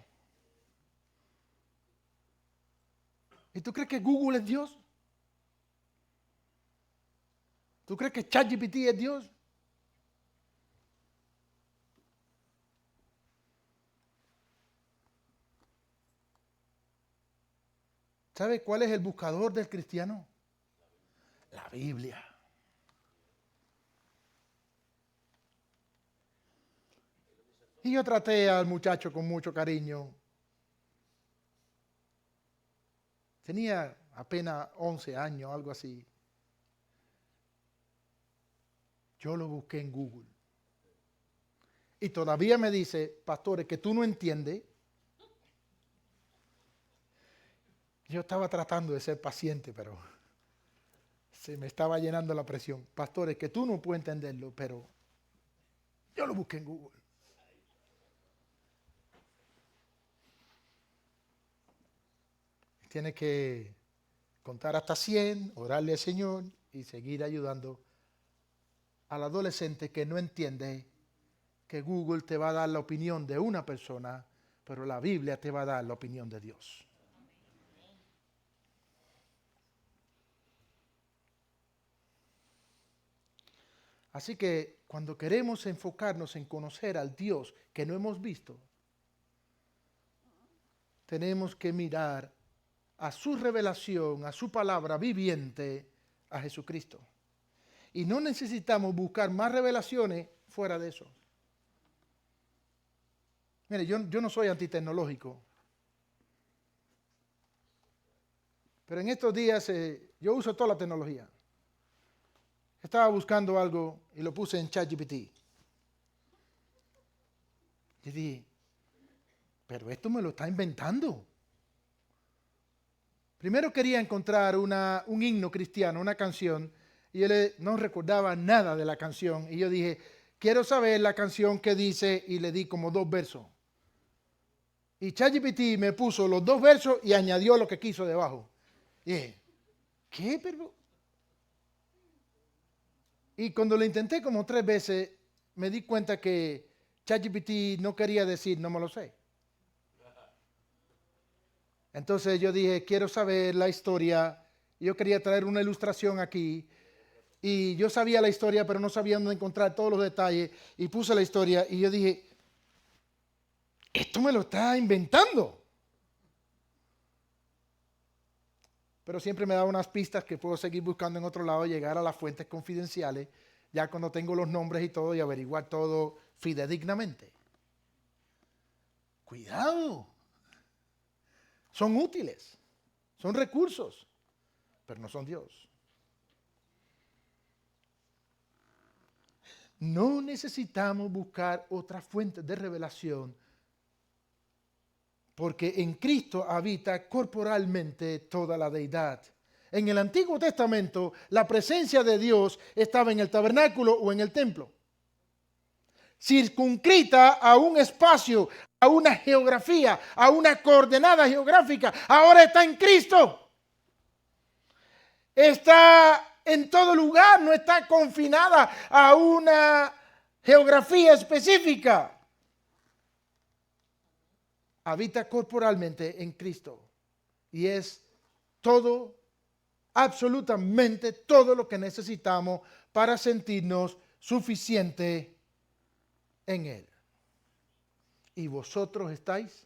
¿Y tú crees que Google es Dios? ¿Tú crees que ChatGPT es Dios? ¿Sabe cuál es el buscador del cristiano? La Biblia. Y yo traté al muchacho con mucho cariño. Tenía apenas 11 años, algo así. Yo lo busqué en Google. Y todavía me dice, pastores, que tú no entiendes. Yo estaba tratando de ser paciente, pero se me estaba llenando la presión. Pastores, que tú no puedes entenderlo, pero yo lo busqué en Google. Tiene que contar hasta 100, orarle al Señor y seguir ayudando al adolescente que no entiende que Google te va a dar la opinión de una persona, pero la Biblia te va a dar la opinión de Dios. Así que cuando queremos enfocarnos en conocer al Dios que no hemos visto, tenemos que mirar a su revelación, a su palabra viviente, a Jesucristo. Y no necesitamos buscar más revelaciones fuera de eso. Mire, yo no soy antitecnológico. Pero en estos días yo uso toda la tecnología. Estaba buscando algo y lo puse en ChatGPT. Y dije, pero esto me lo está inventando. Primero quería encontrar un himno cristiano, una canción, y yo no recordaba nada de la canción. Y yo dije, quiero saber la canción que dice, y le di como 2 versos. Y ChatGPT me puso los 2 versos y añadió lo que quiso debajo. Y dije, ¿qué? Pero... Y cuando lo intenté como 3 veces, me di cuenta que ChatGPT no quería decir, no me lo sé. Entonces yo dije, quiero saber la historia. Yo quería traer una ilustración aquí. Y yo sabía la historia, pero no sabía dónde encontrar todos los detalles. Y puse la historia y yo dije, esto me lo está inventando. Pero siempre me da unas pistas que puedo seguir buscando en otro lado, llegar a las fuentes confidenciales, ya cuando tengo los nombres y todo, y averiguar todo fidedignamente. Cuidado. Son útiles, son recursos, pero no son Dios. No necesitamos buscar otra fuente de revelación, porque en Cristo habita corporalmente toda la deidad. En el Antiguo Testamento, la presencia de Dios estaba en el tabernáculo o en el templo, circunscrita a un espacio, a una geografía, a una coordenada geográfica. Ahora está en Cristo. Está en todo lugar, no está confinada a una geografía específica. Habita corporalmente en Cristo y es todo, absolutamente todo lo que necesitamos para sentirnos suficientes en Él. Y vosotros estáis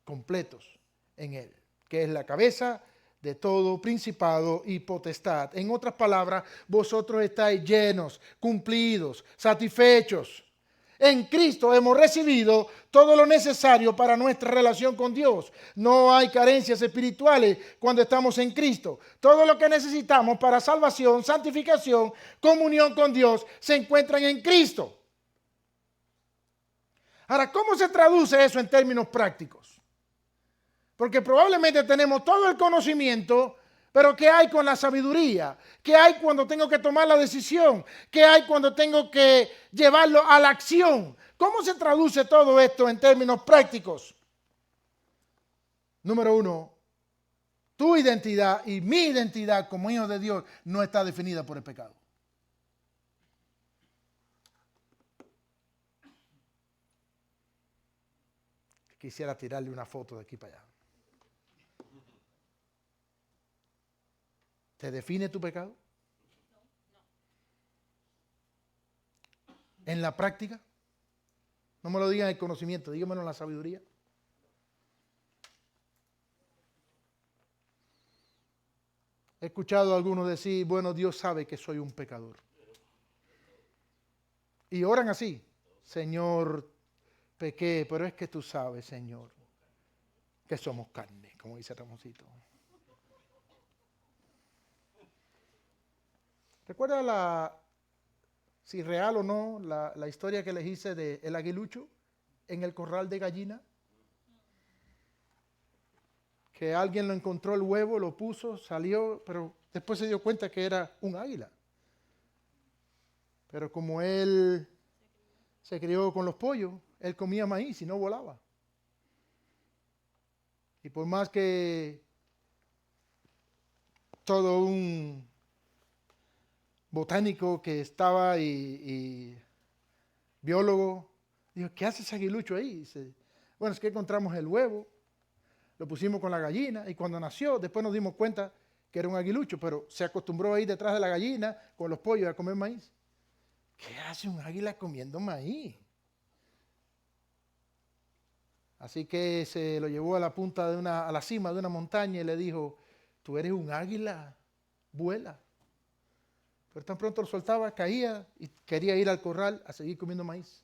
completos en Él, que es la cabeza de todo principado y potestad. En otras palabras, vosotros estáis llenos, cumplidos, satisfechos. En Cristo hemos recibido todo lo necesario para nuestra relación con Dios. No hay carencias espirituales cuando estamos en Cristo. Todo lo que necesitamos para salvación, santificación, comunión con Dios se encuentran en Cristo. Ahora, ¿cómo se traduce eso en términos prácticos? Porque probablemente tenemos todo el conocimiento, pero ¿qué hay con la sabiduría? ¿Qué hay cuando tengo que tomar la decisión? ¿Qué hay cuando tengo que llevarlo a la acción? ¿Cómo se traduce todo esto en términos prácticos? Número 1, tu identidad y mi identidad como hijo de Dios no está definida por el pecado. Quisiera tirarle una foto de aquí para allá. ¿Te define tu pecado? ¿En la práctica? No me lo digan en el conocimiento, dígamelo en la sabiduría. He escuchado a algunos decir, bueno, Dios sabe que soy un pecador. Y oran así, Señor, pequé, pero es que tú sabes, Señor, que somos carne, como dice Ramoncito. ¿Recuerda si real o no, la historia que les hice de el aguilucho en el corral de gallina? Que alguien lo encontró el huevo, lo puso, salió, pero después se dio cuenta que era un águila. Pero como él se crió con los pollos, él comía maíz y no volaba. Y por más que todo un botánico que estaba y biólogo, dijo, ¿qué hace ese aguilucho ahí? Dice, bueno, es que encontramos el huevo, lo pusimos con la gallina y cuando nació, después nos dimos cuenta que era un aguilucho, pero se acostumbró ahí detrás de la gallina con los pollos a comer maíz. ¿Qué hace un águila comiendo maíz? Así que se lo llevó a la punta a la cima de una montaña y le dijo, tú eres un águila, vuela. Pero tan pronto lo soltaba, caía y quería ir al corral a seguir comiendo maíz.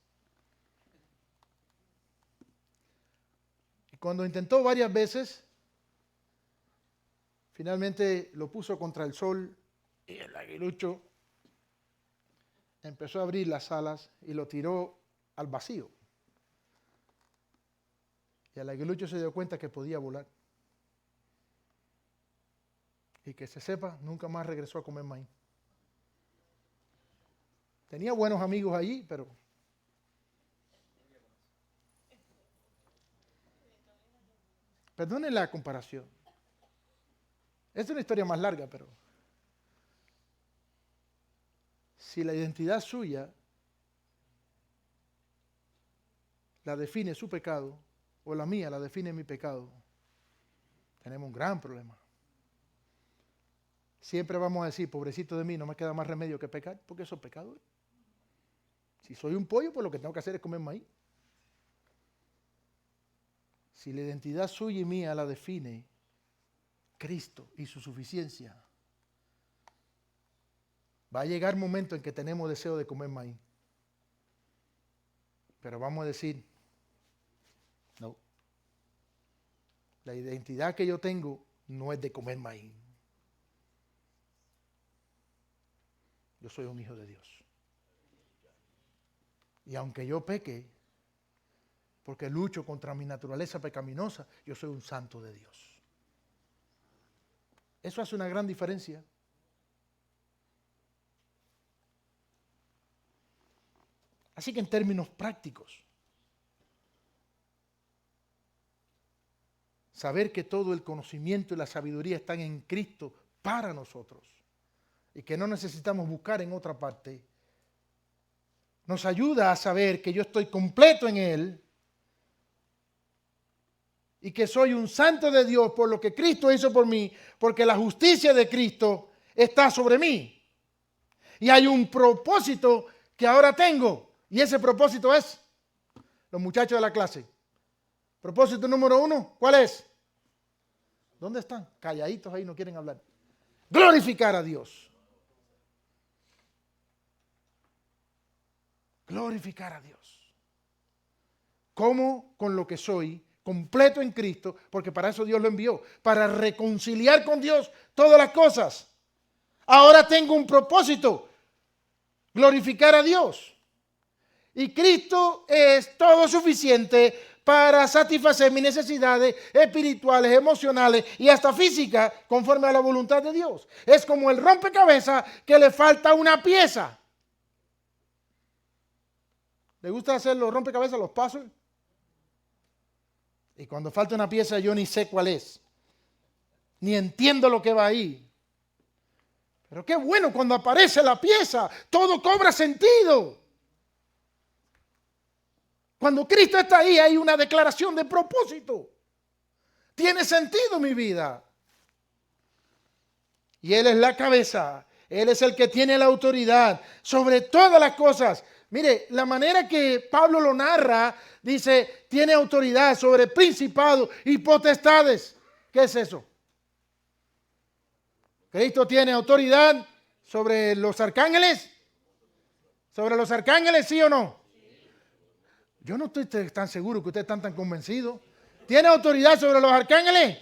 Y cuando intentó varias veces, Finalmente lo puso contra el sol y el aguilucho empezó a abrir las alas y lo tiró al vacío. Y el aguilucho se dio cuenta que podía volar. Y que se sepa, nunca más regresó a comer maíz. Tenía buenos amigos allí, pero perdonen la comparación. Es una historia más larga, pero si la identidad suya la define su pecado, o la mía la define mi pecado, tenemos un gran problema. Siempre vamos a decir, pobrecito de mí, no me queda más remedio que pecar, porque eso es pecado. Si soy un pollo, pues lo que tengo que hacer es comer maíz. Si la identidad suya y mía la define Cristo y su suficiencia, va a llegar un momento en que tenemos deseo de comer maíz. Pero vamos a decir, no, la identidad que yo tengo no es de comer maíz. Yo soy un hijo de Dios. Y aunque yo peque, porque lucho contra mi naturaleza pecaminosa, yo soy un santo de Dios. Eso hace una gran diferencia. Así que en términos prácticos, saber que todo el conocimiento y la sabiduría están en Cristo para nosotros y que no necesitamos buscar en otra parte, nos ayuda a saber que yo estoy completo en Él y que soy un santo de Dios por lo que Cristo hizo por mí, porque la justicia de Cristo está sobre mí. Y hay un propósito que ahora tengo, y ese propósito es, los muchachos de la clase, propósito número 1, ¿cuál es? ¿Dónde están? Calladitos ahí, no quieren hablar. Glorificar a Dios. Glorificar a Dios. ¿Cómo? Con lo que soy, completo en Cristo, porque para eso Dios lo envió, para reconciliar con Dios todas las cosas. Ahora tengo un propósito, glorificar a Dios. Y Cristo es todo suficiente para satisfacer mis necesidades espirituales, emocionales y hasta físicas conforme a la voluntad de Dios. Es como el rompecabezas que le falta una pieza. ¿Le gusta hacer los rompecabezas, los puzzles? Y cuando falta una pieza yo ni sé cuál es. Ni entiendo lo que va ahí. Pero qué bueno cuando aparece la pieza. Todo cobra sentido. Cuando Cristo está ahí hay una declaración de propósito. Tiene sentido mi vida. Y Él es la cabeza. Él es el que tiene la autoridad sobre todas las cosas. Mire, la manera que Pablo lo narra, dice, tiene autoridad sobre principados y potestades. ¿Qué es eso? Cristo tiene autoridad sobre los arcángeles. ¿Sobre los arcángeles, sí o no? Yo no estoy tan seguro que ustedes están tan convencidos. ¿Tiene autoridad sobre los arcángeles?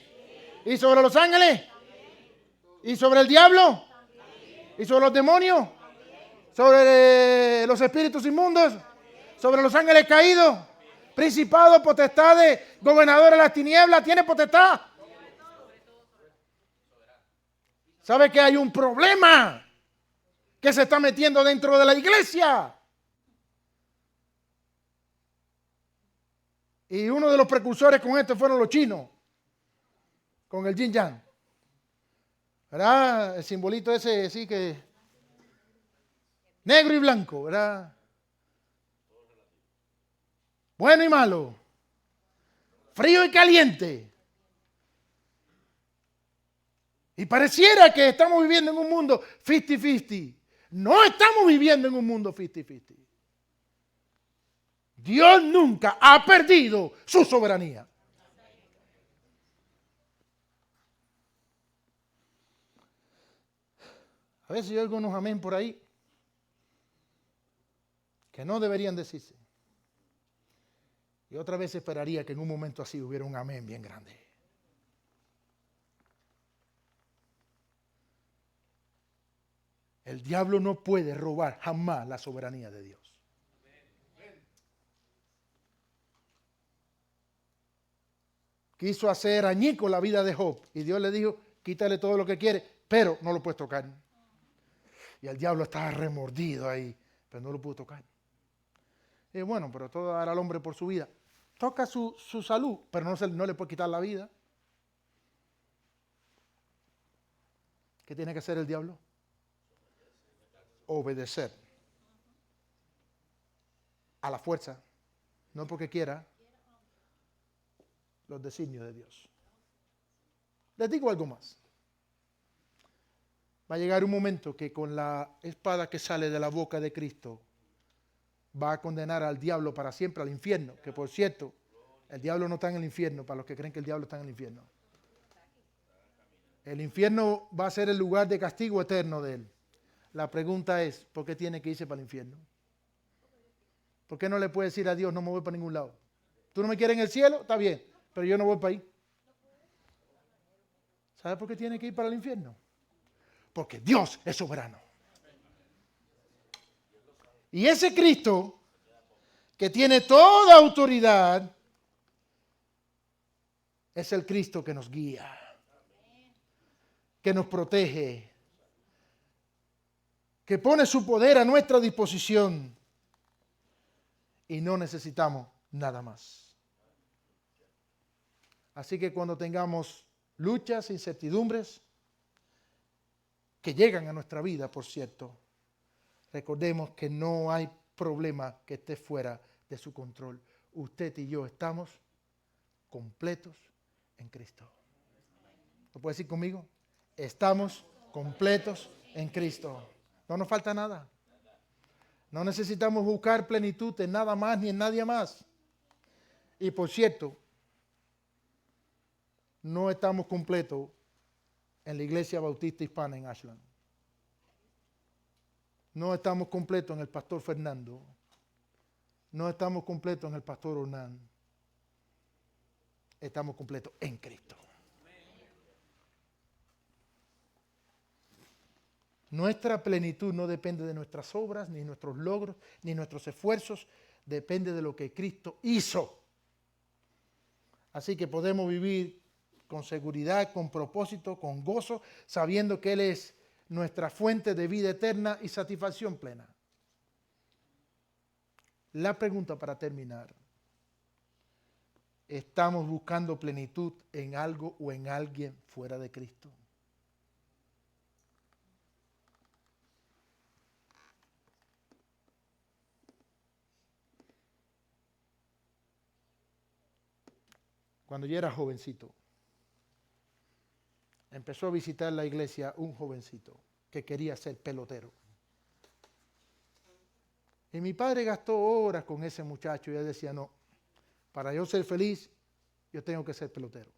¿Y sobre los ángeles? ¿Y sobre el diablo? ¿Y sobre los demonios? ¿Sobre los espíritus inmundos? ¿Sobre los ángeles caídos? ¿Principados, potestades, gobernadores de las tinieblas? ¿Tiene potestad? ¿Sabe que hay un problema que se está metiendo dentro de la iglesia? Y uno de los precursores con esto fueron los chinos, con el yin yang. ¿Verdad? El simbolito ese, sí que negro y blanco, ¿verdad? Bueno y malo. Frío y caliente. Y pareciera que estamos viviendo en un mundo 50-50. No estamos viviendo en un mundo 50-50. Dios nunca ha perdido su soberanía. A veces yo oigo unos amén por ahí que no deberían decirse. Y otra vez esperaría que en un momento así hubiera un amén bien grande. El diablo no puede robar jamás la soberanía de Dios. Quiso hacer añico la vida de Job y Dios le dijo, quítale todo lo que quiere, pero no lo puedes tocar. Y el diablo estaba remordido ahí, pero no lo pudo tocar. Y bueno, pero todo dará al hombre por su vida. Toca su salud, pero no le puede quitar la vida. ¿Qué tiene que hacer el diablo? Obedecer. A la fuerza, no porque quiera, los designios de Dios. Les digo algo más. Va a llegar un momento que con la espada que sale de la boca de Cristo va a condenar al diablo para siempre al infierno. Que por cierto, el diablo no está en el infierno, para los que creen que el diablo está en el infierno. El infierno va a ser el lugar de castigo eterno de él. La pregunta es, ¿por qué tiene que irse para el infierno? ¿Por qué no le puede decir a Dios, no me voy para ningún lado? ¿Tú no me quieres en el cielo? Está bien, pero yo no voy para ahí. ¿Sabe por qué tiene que ir para el infierno? Porque Dios es soberano. Y ese Cristo, que tiene toda autoridad, es el Cristo que nos guía, que nos protege, que pone su poder a nuestra disposición y no necesitamos nada más. Así que cuando tengamos luchas, incertidumbres, que llegan a nuestra vida, por cierto, recordemos que no hay problema que esté fuera de su control. Usted y yo estamos completos en Cristo. ¿Lo puede decir conmigo? Estamos completos en Cristo. No nos falta nada. No necesitamos buscar plenitud en nada más ni en nadie más. Y por cierto, no estamos completos en la Iglesia Bautista Hispana en Ashland. No estamos completos en el pastor Fernando. No estamos completos en el pastor Hernán. Estamos completos en Cristo. Nuestra plenitud no depende de nuestras obras, ni nuestros logros, ni nuestros esfuerzos. Depende de lo que Cristo hizo. Así que podemos vivir con seguridad, con propósito, con gozo, sabiendo que Él es nuestra fuente de vida eterna y satisfacción plena. La pregunta para terminar: ¿estamos buscando plenitud en algo o en alguien fuera de Cristo? Cuando yo era jovencito, empezó a visitar la iglesia un jovencito que quería ser pelotero. Y mi padre gastó horas con ese muchacho y él decía, no, para yo ser feliz, yo tengo que ser pelotero.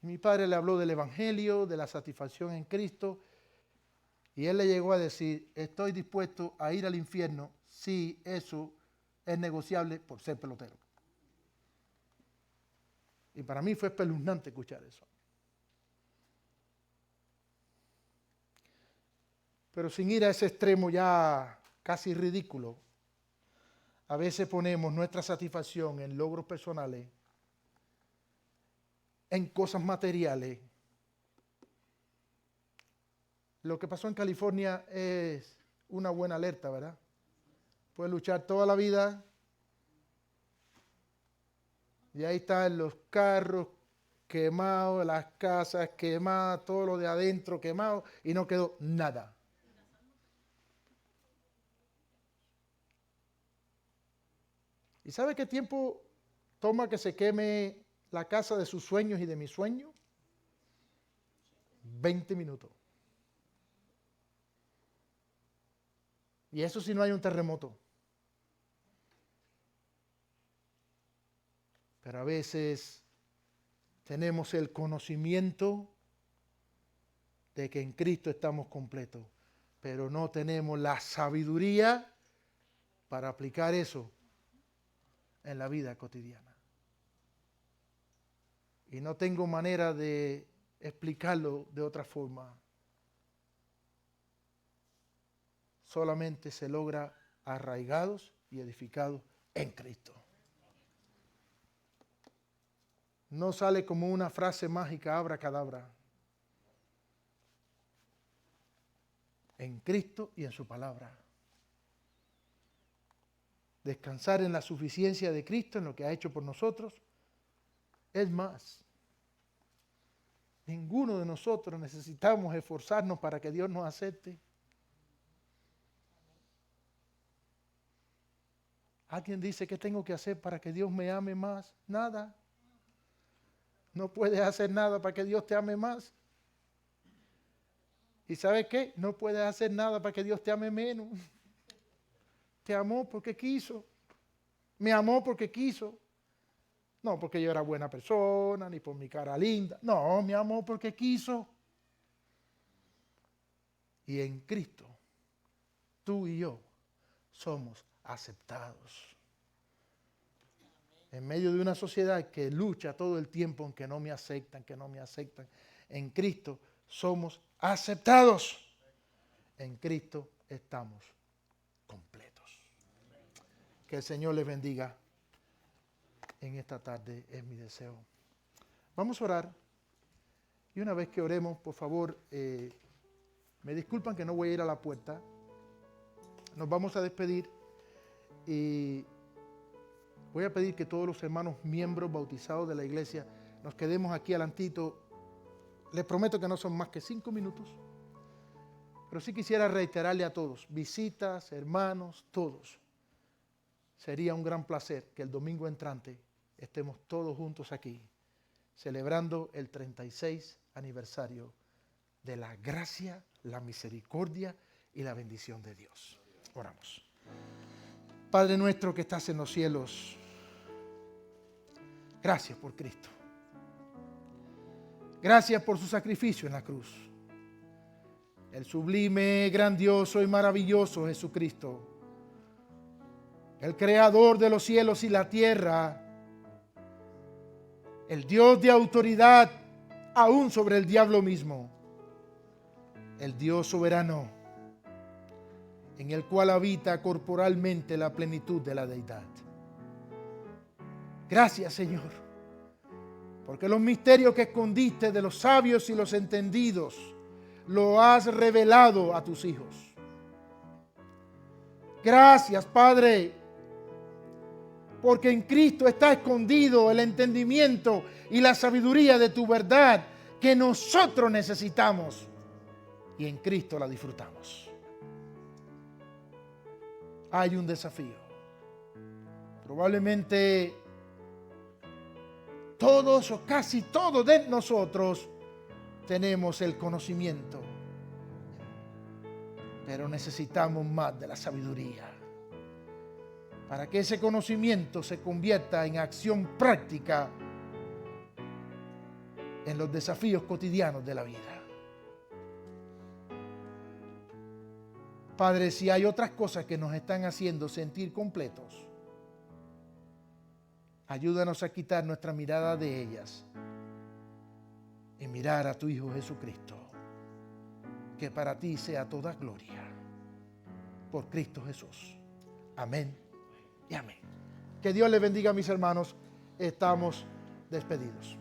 Y mi padre le habló del evangelio, de la satisfacción en Cristo, y él le llegó a decir, estoy dispuesto a ir al infierno si eso es negociable por ser pelotero. Y para mí fue espeluznante escuchar eso. Pero sin ir a ese extremo ya casi ridículo, a veces ponemos nuestra satisfacción en logros personales, en cosas materiales. Lo que pasó en California es una buena alerta, ¿verdad? Puedes luchar toda la vida y ahí están los carros quemados, las casas quemadas, todo lo de adentro quemado y no quedó nada. ¿Y sabe qué tiempo toma que se queme la casa de sus sueños y de mis sueños? 20 minutos. Y eso si no hay un terremoto. Pero a veces tenemos el conocimiento de que en Cristo estamos completos, pero no tenemos la sabiduría para aplicar eso en la vida cotidiana. Y no tengo manera de explicarlo de otra forma. solamente se logra arraigados y edificados en Cristo. No sale como una frase mágica, abracadabra. En Cristo y en su palabra. Descansar en la suficiencia de Cristo, en lo que ha hecho por nosotros. Es más, ninguno de nosotros necesitamos esforzarnos para que Dios nos acepte. ¿Alguien dice qué tengo que hacer para que Dios me ame más? Nada. No puedes hacer nada para que Dios te ame más. ¿Y sabes qué? No puedes hacer nada para que Dios te ame menos. Te amó porque quiso. Me amó porque quiso. No porque yo era buena persona, ni por mi cara linda. No, me amó porque quiso. Y en Cristo, tú y yo somos aceptados. En medio de una sociedad que lucha todo el tiempo en que no me aceptan, en Cristo somos aceptados. En Cristo estamos completos. Que el Señor les bendiga en esta tarde, es mi deseo. Vamos a orar. Y una vez que oremos, por favor, me disculpan que no voy a ir a la puerta. Nos vamos a despedir y voy a pedir que todos los hermanos miembros bautizados de la iglesia nos quedemos aquí adelantito. Les prometo que no son más que 5 minutos, pero sí quisiera reiterarle a todos, visitas, hermanos, todos. Sería un gran placer que el domingo entrante estemos todos juntos aquí, celebrando el 36 aniversario de la gracia, la misericordia y la bendición de Dios. Oramos. Padre nuestro que estás en los cielos, gracias por Cristo. Gracias por su sacrificio en la cruz. El sublime, grandioso y maravilloso Jesucristo, el creador de los cielos y la tierra, el Dios de autoridad aún sobre el diablo mismo, el Dios soberano, en el cual habita corporalmente la plenitud de la deidad. Gracias, Señor, porque los misterios que escondiste de los sabios y los entendidos, lo has revelado a tus hijos. Gracias, Padre, porque en Cristo está escondido el entendimiento y la sabiduría de tu verdad que nosotros necesitamos, y en Cristo la disfrutamos. Hay un desafío. Probablemente todos o casi todos de nosotros tenemos el conocimiento, pero necesitamos más de la sabiduría para que ese conocimiento se convierta en acción práctica en los desafíos cotidianos de la vida. Padre, si hay otras cosas que nos están haciendo sentir completos, ayúdanos a quitar nuestra mirada de ellas y mirar a tu Hijo Jesucristo, que para ti sea toda gloria, por Cristo Jesús. Amén y amén. Que Dios les bendiga, mis hermanos. Estamos despedidos.